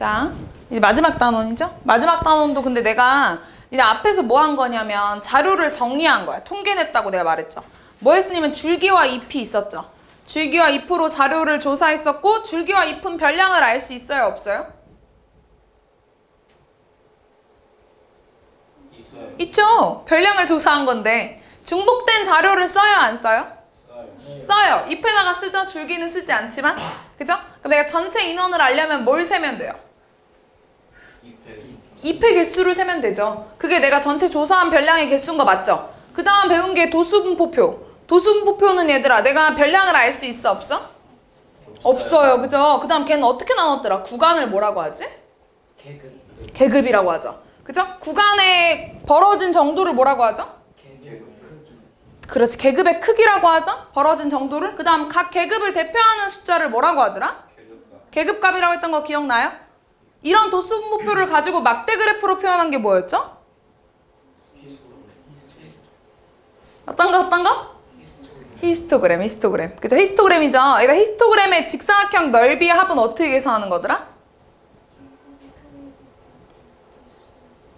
자, 이제 마지막 단원이죠? 마지막 단원도 근데 내가 이제 앞에서 뭐 한 거냐면 자료를 정리한 거야. 통계냈다고 내가 말했죠. 뭐 했으냐면 줄기와 잎이 있었죠. 줄기와 잎으로 자료를 조사했었고 줄기와 잎은 별량을 알 수 있어요? 없어요? 있어요. 있죠. 별량을 조사한 건데 중복된 자료를 써요? 안 써요? 써요. 잎에다가 쓰죠. 줄기는 쓰지 않지만. 그죠? 그럼 내가 전체 인원을 알려면 뭘 세면 돼요? 잎의 개수를 세면 되죠. 그게 내가 전체 조사한 별량의 개수인 거 맞죠? 그 다음 배운 게 도수분포표. 도수분포표는 얘들아 내가 별량을 알 수 있어? 없어? 없어요. 그죠? 그 다음 걔는 어떻게 나눴더라? 구간을 뭐라고 하지? 계급이라고 하죠. 그죠? 구간에 벌어진 정도를 뭐라고 하죠? 그렇지. 계급의 크기라고 하죠. 벌어진 정도를. 그 다음 각 계급을 대표하는 숫자를 뭐라고 하더라? 계급값이라고 했던 거 기억나요? 이런 도수분포표를 가지고 막대 그래프로 표현한 게 뭐였죠? 어떤 거? 히스토그램. 그죠? 히스토그램이죠. 그러니까 히스토그램의 직사각형 넓이의 합은 어떻게 계산하는 거더라?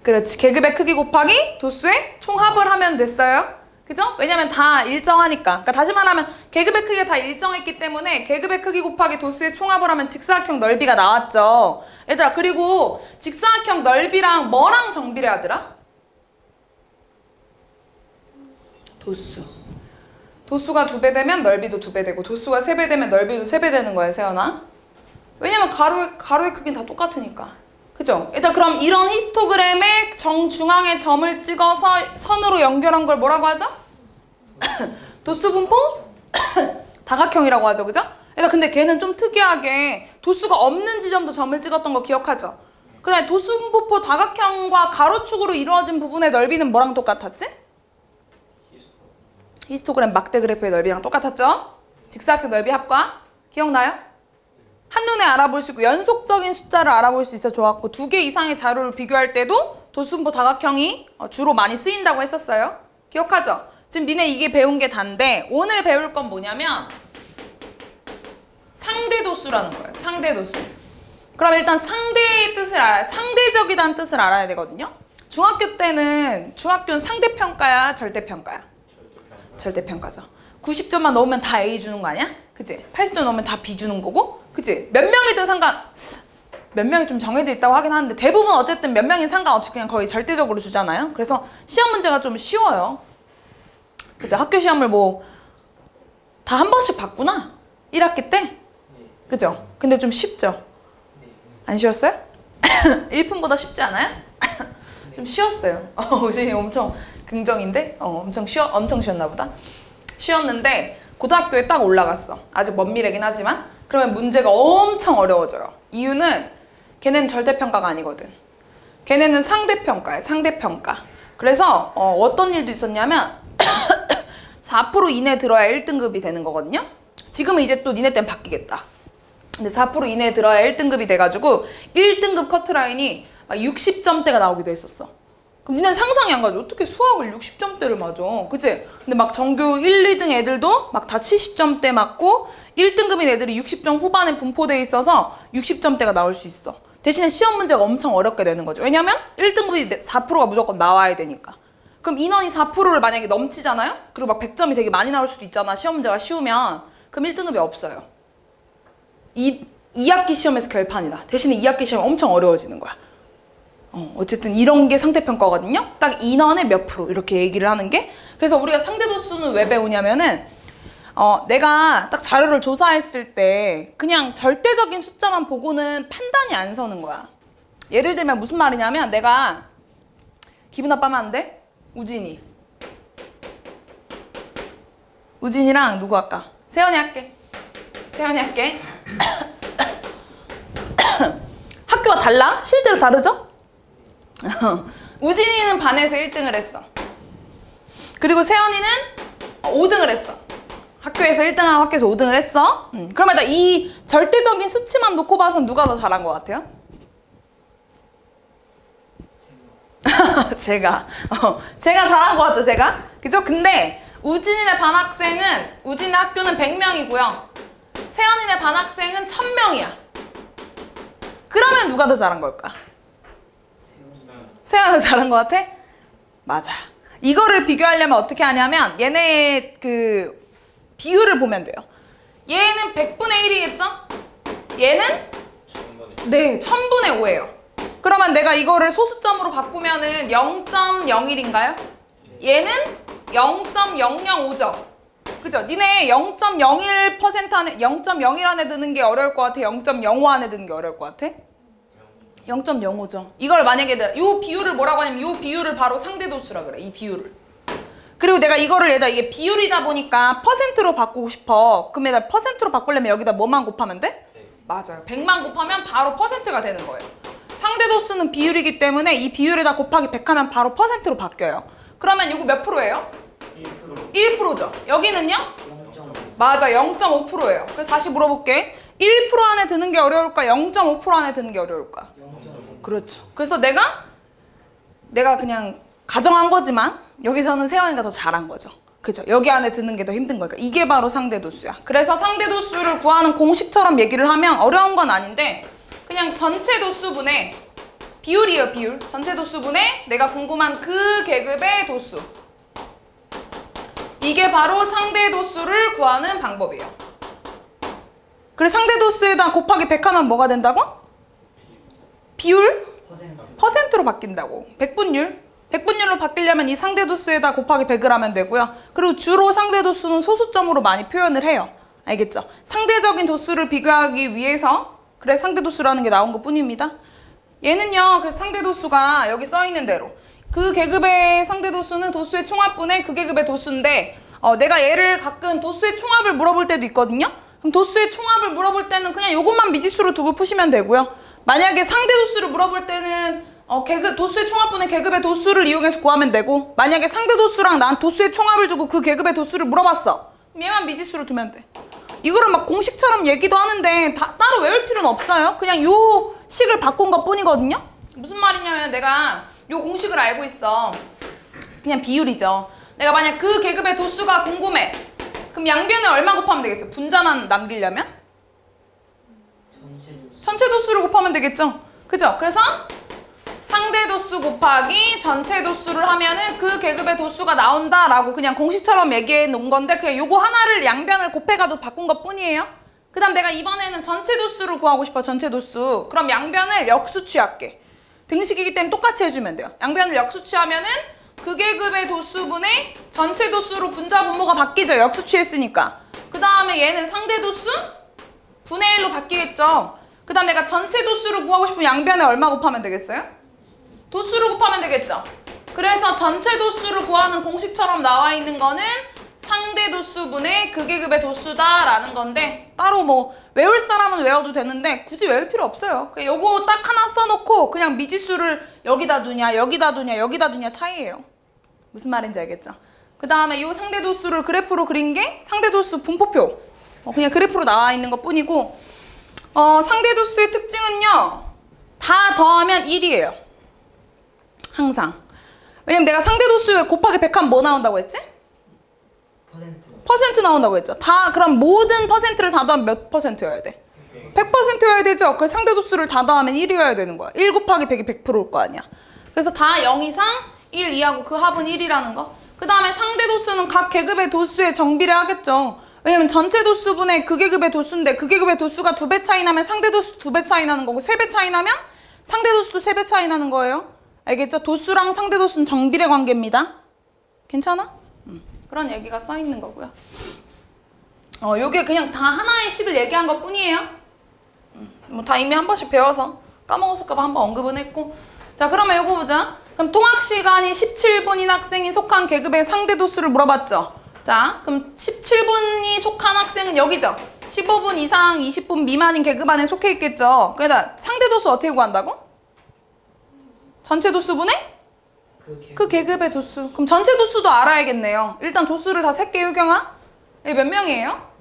그렇지. 계급의 크기 곱하기 도수의 총합을 하면 됐어요. 그죠? 왜냐면 다 일정하니까. 그러니까 다시 말하면 계급의 크기가 다 일정했기 때문에 계급의 크기 곱하기 도수의 총합을 하면 직사각형 넓이가 나왔죠. 얘들아, 그리고 직사각형 넓이랑 뭐랑 정비례하더라? 도수. 도수가 2배 되면 넓이도 2배 되고 도수가 3배 되면 넓이도 3배 되는 거야, 세연아. 왜냐면 가로의 크기는 다 똑같으니까. 그죠? 일단 그럼 이런 히스토그램의 정중앙에 점을 찍어서 선으로 연결한 걸 뭐라고 하죠? 도수분포? 다각형이라고 하죠. 그죠? 일단 근데 걔는 좀 특이하게 도수가 없는 지점도 점을 찍었던 거 기억하죠? 그 다음에 도수분포 다각형과 가로축으로 이루어진 부분의 넓이는 뭐랑 똑같았지? 히스토그램 막대 그래프의 넓이랑 똑같았죠? 직사각형 넓이 합과 기억나요? 한눈에 알아볼 수 있고 연속적인 숫자를 알아볼 수 있어 좋았고 2개 이상의 자료를 비교할 때도 도수분포 다각형이 주로 많이 쓰인다고 했었어요. 기억하죠? 지금 니네 이게 배운 게 단데 오늘 배울 건 뭐냐면 상대도수라는 거예요. 상대도수. 그럼 일단 상대의 뜻을 상대적이라는 뜻을 알아야 되거든요. 중학교는 상대평가야 절대평가야? 절대평가죠. 90점만 넣으면 다 A 주는 거 아니야? 그치? 80점 넣으면 다 B 주는 거고? 그치? 몇 명이든 몇 명이 좀 정해져 있다고 하긴 하는데 대부분 어쨌든 몇 명인 상관없이 그냥 거의 절대적으로 주잖아요. 그래서 시험 문제가 좀 쉬워요. 그치? 학교 시험을 뭐 다 한 번씩 봤구나? 1학기 때? 그죠? 근데 좀 쉽죠? 안 쉬웠어요? 1분보다 쉽지 않아요? 좀 쉬웠어요. 지금 엄청 긍정인데? 엄청 쉬웠나 보다. 쉬웠는데 고등학교에 딱 올라갔어. 아직 먼 미래긴 하지만 그러면 문제가 엄청 어려워져요. 이유는 걔네는 절대평가가 아니거든. 걔네는 상대평가야. 상대평가. 그래서 어떤 일도 있었냐면 4% 이내 들어야 1등급이 되는 거거든요. 지금은 이제 또 니네 때는 바뀌겠다. 근데 4% 이내에 들어야 1등급이 돼가지고 1등급 커트라인이 60점대가 나오기도 했었어. 그럼 니네 상상이 안 가죠? 어떻게 수학을 60점대를 맞아? 그치? 근데 막 전교 1, 2등 애들도 막 다 70점대 맞고 1등급인 애들이 60점 후반에 분포돼 있어서 60점대가 나올 수 있어. 대신에 시험 문제가 엄청 어렵게 되는 거죠. 왜냐면 1등급이 4%가 무조건 나와야 되니까. 그럼 인원이 4%를 만약에 넘치잖아요? 그리고 막 100점이 되게 많이 나올 수도 있잖아. 시험 문제가 쉬우면. 그럼 1등급이 없어요. 2학기 시험에서 결판이다. 대신에 2학기 시험이 엄청 어려워지는 거야. 어쨌든 이런 게 상대평가거든요. 딱 인원의 몇 프로 이렇게 얘기를 하는 게. 그래서 우리가 상대도수는 왜 배우냐면은 내가 딱 자료를 조사했을 때 그냥 절대적인 숫자만 보고는 판단이 안 서는 거야. 예를 들면 무슨 말이냐면 내가 기분 나빠하면 안 돼? 우진이랑 누구 할까? 세연이 할게. 학교가 달라? 실제로 다르죠? 우진이는 반에서 1등을 했어. 그리고 세연이는 5등을 했어. 학교에서 1등하고 학교에서 5등을 했어. 그러면 이 절대적인 수치만 놓고 봐서 누가 더 잘한 것 같아요? 제가 잘한 것 같죠, 제가? 그죠? 근데 우진이네 학교는 100명이고요. 세연이네 반 학생은 1000명이야. 그러면 누가 더 잘한 걸까? 세연이 더 잘한 것 같아? 맞아. 이거를 비교하려면 어떻게 하냐면 얘네의 그 비율을 보면 돼요. 얘는 100분의 1이겠죠? 얘는? 네, 1000분의 5예요. 그러면 내가 이거를 소수점으로 바꾸면은 0.01인가요? 얘는 0.005죠. 그죠? 니네 0.01% 안에 0.01 안에 드는 게 어려울 것 같아? 0.05 안에 드는 게 어려울 것 같아? 0.05죠. 이걸 만약에 이 비율을 뭐라고 하냐면 이 비율을 바로 상대도수라 그래. 이 비율을. 그리고 내가 이거를 얘다 이게 비율이다 보니까 퍼센트로 바꾸고 싶어. 그럼 얘다 퍼센트로 바꾸려면 여기다 뭐만 곱하면 돼? 맞아요. 100만 곱하면 바로 퍼센트가 되는 거예요. 상대도수는 비율이기 때문에 이 비율에다 곱하기 100 하면 바로 퍼센트로 바뀌어요. 그러면 이거 몇 프로예요? 1%죠. 여기는요? 0.5. 맞아, 0.5%예요. 그래서 다시 물어볼게. 1% 안에 드는 게 어려울까? 0.5% 안에 드는 게 어려울까? 0.5. 그렇죠. 그래서 내가 그냥 가정한 거지만 여기서는 세연이가 더 잘한 거죠. 그죠? 여기 안에 드는 게 더 힘든 거니까. 이게 바로 상대도수야. 그래서 상대도수를 구하는 공식처럼 얘기를 하면 어려운 건 아닌데 그냥 전체 도수분의 비율이에요, 비율. 전체 도수분의 내가 궁금한 그 계급의 도수. 이게 바로 상대도수를 구하는 방법이에요. 그래서 상대도수에다 곱하기 100 하면 뭐가 된다고? 비율? 퍼센트로 바뀐다고. 100분율로 바뀌려면 이 상대도수에다 곱하기 100을 하면 되고요. 그리고 주로 상대도수는 소수점으로 많이 표현을 해요. 알겠죠? 상대적인 도수를 비교하기 위해서 그래 상대도수라는 게 나온 것 뿐입니다. 얘는요, 그래서 상대도수가 여기 써있는 대로 그 계급의 상대도수는 도수의 총합분의 그 계급의 도수인데 내가 얘를 가끔 도수의 총합을 물어볼 때도 있거든요. 그럼 도수의 총합을 물어볼 때는 그냥 요것만 미지수로 두고 푸시면 되고요. 만약에 상대도수를 물어볼 때는 도수의 총합분의 계급의 도수를 이용해서 구하면 되고 만약에 상대도수랑 난 도수의 총합을 주고 그 계급의 도수를 물어봤어. 그럼 얘만 미지수로 두면 돼. 이거를 막 공식처럼 얘기도 하는데 따로 외울 필요는 없어요. 그냥 요 식을 바꾼 것 뿐이거든요. 무슨 말이냐면 내가 요 공식을 알고 있어. 그냥 비율이죠. 내가 만약 그 계급의 도수가 궁금해. 그럼 양변에 얼마 곱하면 되겠어? 분자만 남기려면? 전체 도수를 곱하면 되겠죠? 그죠? 그래서 상대 도수 곱하기 전체 도수를 하면은 그 계급의 도수가 나온다라고 그냥 공식처럼 얘기해 놓은 건데 그냥 요거 하나를 양변을 곱해가지고 바꾼 것 뿐이에요. 그 다음 내가 이번에는 전체 도수를 구하고 싶어. 전체 도수. 그럼 양변을 역수취할게. 등식이기 때문에 똑같이 해주면 돼요. 양변을 역수취하면은 그 계급의 도수분의 전체 도수로 분자 분모가 바뀌죠. 역수취했으니까. 그 다음에 얘는 상대 도수 분의 1로 바뀌겠죠. 그 다음 내가 전체 도수를 구하고 싶으면 양변에 얼마 곱하면 되겠어요? 도수를 곱하면 되겠죠. 그래서 전체 도수를 구하는 공식처럼 나와 있는 거는 상대 도수분의 그 계급의 도수다라는 건데 따로 뭐 외울 사람은 외워도 되는데 굳이 외울 필요 없어요. 그냥 요거 딱 하나 써놓고 그냥 미지수를 여기다 두냐 여기다 두냐 여기다 두냐 차이예요. 무슨 말인지 알겠죠? 그 다음에 이 상대 도수를 그래프로 그린 게 상대 도수 분포표. 그냥 그래프로 나와 있는 것 뿐이고 상대 도수의 특징은요. 다 더하면 1이에요. 항상. 왜냐면 내가 상대 도수에 곱하기 100하면 뭐 나온다고 했지? 퍼센트 나온다고 했죠. 그럼 모든 퍼센트를 다 더하면 몇 퍼센트여야 돼? 100%여야 되죠. 그 상대 도수를 다 더하면 1이어야 되는 거야. 1 곱하기 100이 100%일 거 아니야. 그래서 다 0 이상 1 이하고 그 합은 1이라는 거. 그 다음에 상대 도수는 각 계급의 도수에 정비례 하겠죠. 왜냐면 전체 도수분의 그 계급의 도수인데 그 계급의 도수가 2배 차이 나면 상대 도수 2배 차이 나는 거고 3배 차이 나면 상대 도수도 3배 차이 나는 거예요. 알겠죠? 도수랑 상대 도수는 정비례 관계입니다. 괜찮아? 그런 얘기가 써 있는 거고요. 요게 그냥 다 하나의 식을 얘기한 것 뿐이에요. 뭐 다 이미 한 번씩 배워서 까먹었을까 봐 한 번 언급은 했고. 자, 그러면 요거 보자. 그럼 통학 시간이 17분인 학생이 속한 계급의 상대 도수를 물어봤죠. 자, 그럼 17분이 속한 학생은 여기죠. 15분 이상 20분 미만인 계급 안에 속해 있겠죠. 그러니까 상대 도수 어떻게 구한다고? 전체 도수분의? 그 계급의 도수. 그럼 전체 도수도 알아야겠네요. 일단 도수를 다 셀게요, 효경아. 여기 몇 명이에요?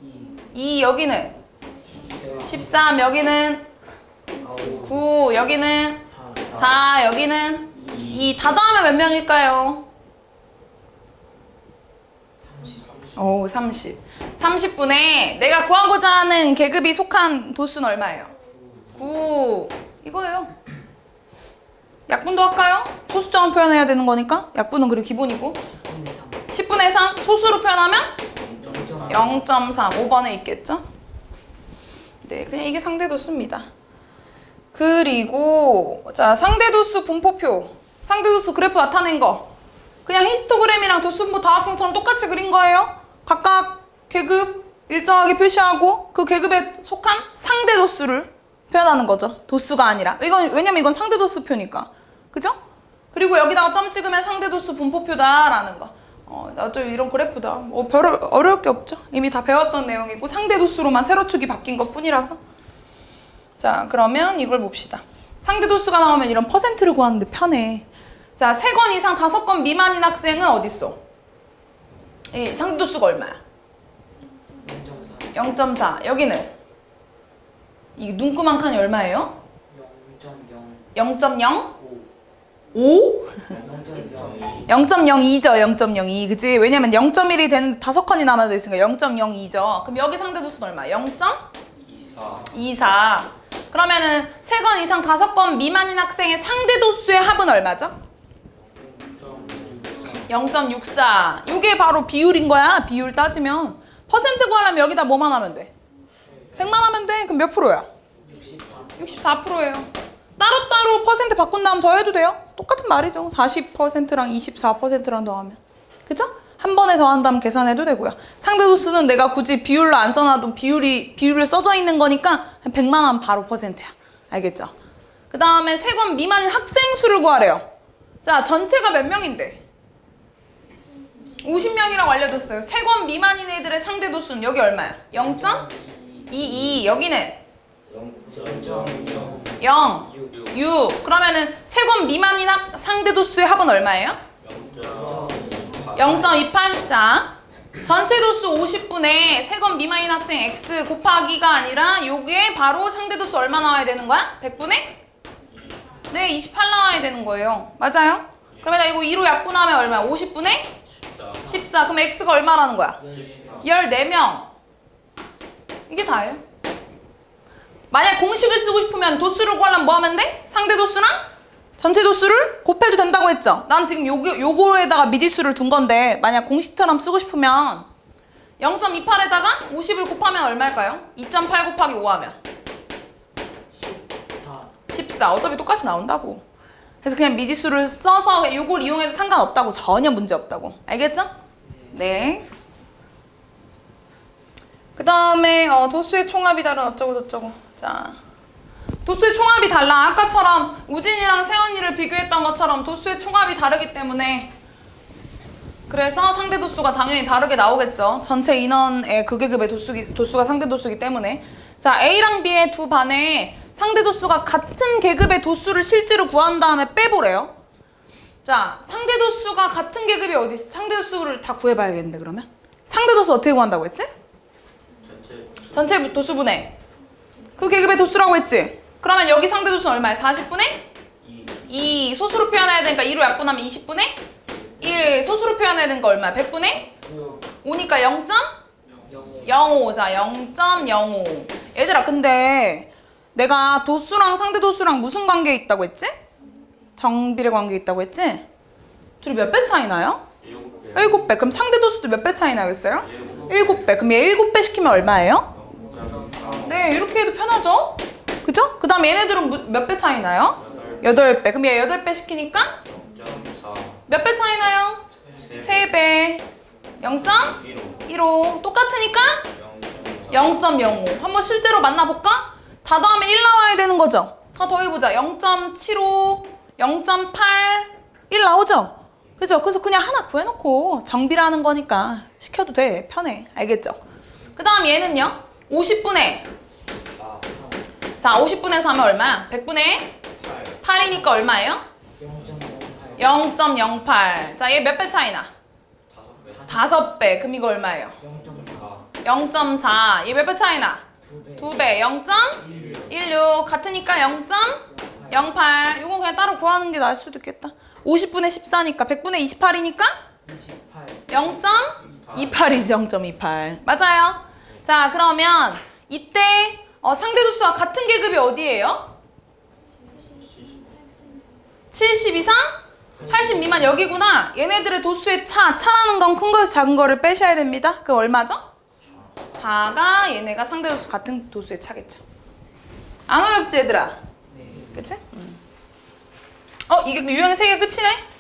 2, 여기는 13, 여기는 9, 여기는 4, 여기는 2. 다 더하면 몇 명일까요? 30. 30분에 내가 구하고자 하는 계급이 속한 도수는 얼마예요? 9. 이거예요. 약분도 할까요? 소수점을 표현해야 되는 거니까 약분은 그리고 기본이고 10분의 3 소수로 표현하면 0.3 5번에 있겠죠? 네, 그냥 이게 상대도수입니다. 그리고 자 상대도수 분포표 상대도수 그래프 나타낸 거 그냥 히스토그램이랑 도수분포 다각형처럼 똑같이 그린 거예요. 각각 계급 일정하게 표시하고 그 계급에 속한 상대도수를 표현하는 거죠. 도수가 아니라. 왜냐면 이건 상대도수표니까. 그죠? 그리고 여기다가 점 찍으면 상대도수 분포표다라는 거. 어차피 이런 그래프다. 별 어려울 게 없죠. 이미 다 배웠던 내용이고 상대도수로만 세로축이 바뀐 것 뿐이라서. 자, 그러면 이걸 봅시다. 상대도수가 나오면 이런 퍼센트를 구하는데 편해. 자, 3건 이상 5건 미만인 학생은 어딨어? 이 상대도수가 얼마야? 0.4. 여기는? 이 눈구만 칸이 얼마예요? 0.0? 5? 0.02죠. 0.02. 그치? 왜냐면 0.1이 되는 5칸이 남아져 있으니까 0.02죠. 그럼 여기 상대도수는 얼마? 0.24. 그러면은 3건 이상 5건 미만인 학생의 상대도수의 합은 얼마죠? 0.64. 이게 바로 비율인 거야. 비율 따지면. 퍼센트 구하려면 여기다 뭐만 하면 돼? 100만 하면 돼. 그럼 몇 프로야? 64%예요. 따로따로 퍼센트 바꾼 다음 더해도 돼요. 똑같은 말이죠. 40%랑 24%랑 더하면. 그죠? 한 번에 더한 다음 계산해도 되고요. 상대도수는 내가 굳이 비율로 안 써놔도 비율을 써져 있는 거니까 100만 하면 바로 퍼센트야. 알겠죠? 그 다음에 3권 미만인 학생 수를 구하래요. 자, 전체가 몇 명인데? 50명이라고 알려줬어요. 3권 미만인 애들의 상대도수는 여기 얼마야? 0.22. 여기는? 0. 6. 그러면은 3권 미만인 상대도수의 합은 얼마예요? 0.28. 자, 전체 도수 50분에 3권 미만인 학생 X 곱하기가 아니라 요게 바로 상대도수 얼마 나와야 되는 거야? 100분에? 네, 28 나와야 되는 거예요. 맞아요? 그러면 이거 2로 약분하면 얼마야? 50분에? 14. 그럼 X가 얼마라는 거야? 14명. 이게 다예요. 만약 공식을 쓰고 싶으면 도수를 구하려면 뭐 하면 돼? 상대 도수랑 전체 도수를 곱해도 된다고 했죠? 난 지금 요거에다가 미지수를 둔 건데 만약 공식처럼 쓰고 싶으면 0.28에다가 50을 곱하면 얼마일까요? 2.8 곱하기 5 하면 14. 어차피 똑같이 나온다고. 그래서 그냥 미지수를 써서 요걸 이용해도 상관없다고. 전혀 문제 없다고. 알겠죠? 네. 그 다음에 도수의 총합이 다른 어쩌고 저쩌고. 자, 도수의 총합이 달라. 아까처럼 우진이랑 세연이를 비교했던 것처럼 도수의 총합이 다르기 때문에 그래서 상대 도수가 당연히 다르게 나오겠죠. 전체 인원의 그 계급의 도수가 상대 도수이기 때문에. 자, A랑 B의 두 반에 상대 도수가 같은 계급의 도수를 실제로 구한 다음에 빼보래요. 자, 상대 도수가 같은 계급이 어디 있어? 상대 도수를 다 구해봐야겠는데 그러면? 상대 도수 어떻게 구한다고 했지? 전체 도수분의 그 계급의 도수라고 했지? 그러면 여기 상대 도수는 얼마야? 40분의 2. 소수로 표현해야 되니까 2로 약분하면 20분의 1. 소수로 표현해야 되는 거 얼마야? 100분의 5니까 0.05. 자, 0.05. 얘들아, 근데 내가 도수랑 상대 도수랑 무슨 관계에 있다고 했지? 정비례 관계에 있다고 했지? 둘이 몇 배 차이 나요? 7배. 그럼 상대 도수도 몇 배 차이 나겠어요? 7배. 그럼 얘 7배 시키면 얼마예요? 네, 이렇게 해도 편하죠? 그죠? 그 다음 얘네들은 몇 배 차이 나요? 8배. 그럼 얘 8배 시키니까? 몇 배 차이 나요? 3배. 0.15. 똑같으니까? 0.05. 한번 실제로 만나볼까? 다 더하면 1 나와야 되는 거죠? 다 더해보자. 0.75, 0.8, 1 나오죠? 그죠? 그래서 그냥 하나 구해놓고 정비라는 거니까 시켜도 돼. 편해. 알겠죠? 그 다음 얘는요? 50분의 4. 50분의 4면 얼마야? 100분의 8이니까 얼마예요? 0.08. 자, 얘 몇 배 차이나? 5배. 그럼 이거 얼마예요? 0.4. 얘 몇 배 차이나? 2배. 0.16. 같으니까 0.08. 이건 그냥 따로 구하는 게 나을 수도 있겠다. 50분의 14니까 100분의 28이니까 0.28이죠. 0.28. 맞아요. 자, 그러면 이때 상대도수와 같은 계급이 어디예요? 70 이상? 80 미만 여기구나. 얘네들의 도수의 차라는 건 큰 거에서 작은 거를 빼셔야 됩니다. 그럼 얼마죠? 4가 얘네가 상대 도수 같은 도수의 차겠죠. 안 어렵지 얘들아? 그치? 이게 유형의 3개 끝이네?